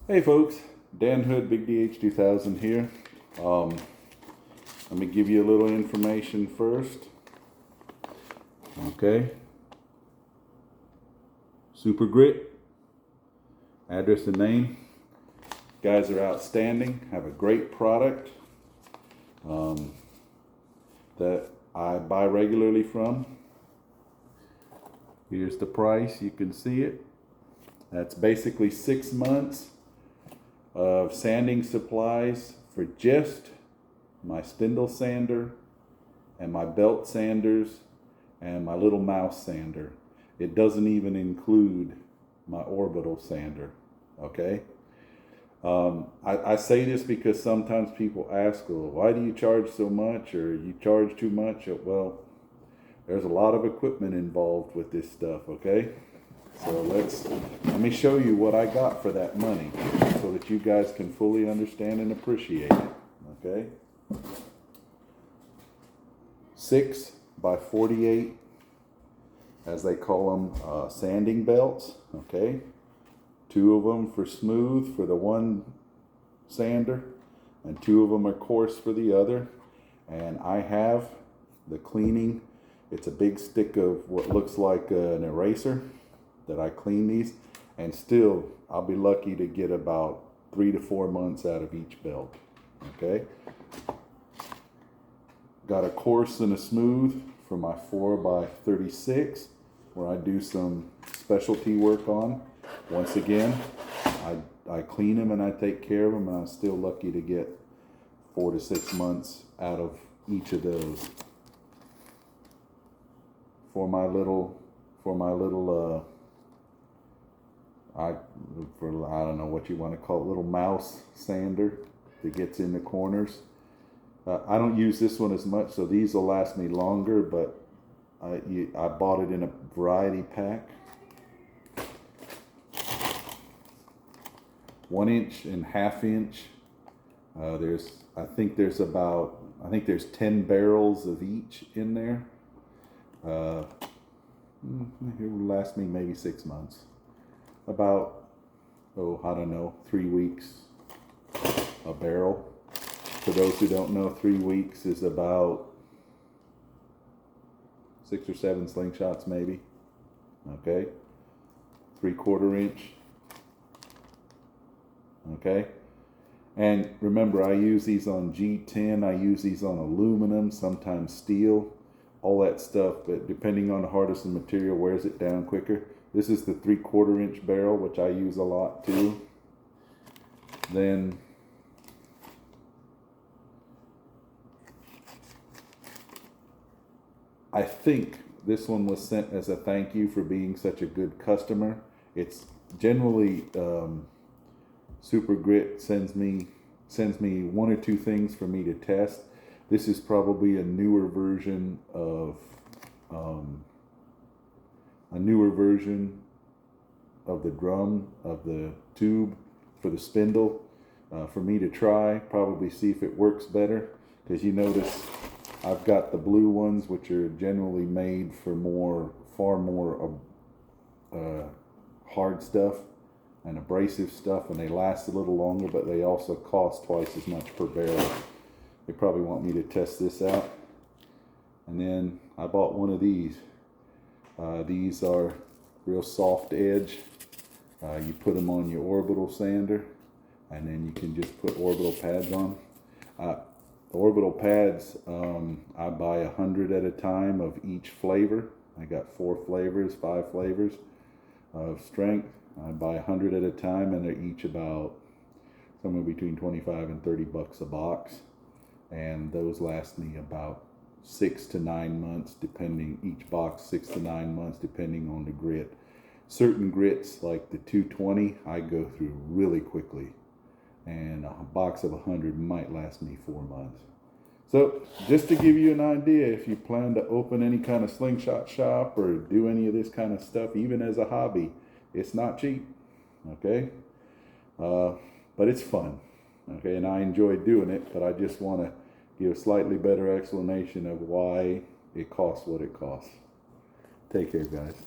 Hey folks, Dan Hood, Big DH 2000 here. Let me give you a little information first. Okay. Super Grit, address and name. Guys are outstanding, have a great product that I buy regularly from. Here's the price, you can see it. That's basically 6 months of sanding supplies for just my spindle sander and my belt sanders and my little mouse sander. It doesn't even include my orbital sander, okay? I say this because sometimes people ask, well, why do you charge so much, or you charge too much? Well, there's a lot of equipment involved with this stuff, okay? So let me show you what I got for that money so that you guys can fully understand and appreciate it, okay? 6 by 48, as they call them, sanding belts, okay? 2 of them for smooth for the one sander, and 2 of them are coarse for the other. And I have the cleaning. It's a big stick of what looks like an eraser that I clean these, and still I'll be lucky to get about 3 to 4 months out of each belt, okay? Got a coarse and a smooth for my 4 by 36 where I do some specialty work on. Once again, I clean them and I take care of them, and I'm still lucky to get 4 to 6 months out of each of those. For my little I don't know what you want to call it, little mouse sander that gets in the corners. I don't use this one as much, so these will last me longer, but I bought it in a variety pack. 1 inch and 1/2 inch. I think there's 10 barrels of each in there. It will last me maybe 6 months. About, I don't know, 3 weeks a barrel. For those who don't know, 3 weeks is about 6 or 7 slingshots maybe. Okay, 3/4 inch. Okay, and remember, I use these on G10. I use these on aluminum, sometimes steel, all that stuff. But depending on the hardness of the material, wears it down quicker. This is the 3/4 inch barrel, which I use a lot too. Then I think this one was sent as a thank you for being such a good customer. It's generally Super Grit sends me 1 or 2 things for me to test. This is probably a newer version of the drum, of the tube for the spindle, for me to try, probably see if it works better. Because you notice I've got the blue ones, which are generally made for far more hard stuff and abrasive stuff, and they last a little longer, but they also cost twice as much per barrel. They probably want me to test this out. And then I bought one of these. These are real soft edge. You put them on your orbital sander, and then you can just put orbital pads on. The orbital pads, I buy 100 at a time of each flavor. I got 4 flavors, 5 flavors of strength. I buy 100 at a time, and they're each about somewhere between 25 and 30 bucks a box. And those last me about 6 to 9 months, depending, each box 6 to 9 months, depending on the grit. Certain grits, like the 220, I go through really quickly. And a box of 100 might last me 4 months. So just to give you an idea, if you plan to open any kind of slingshot shop or do any of this kind of stuff, even as a hobby, it's not cheap, okay? But it's fun, okay? And I enjoy doing it, but I just want to give a slightly better explanation of why it costs what it costs. Take care, guys.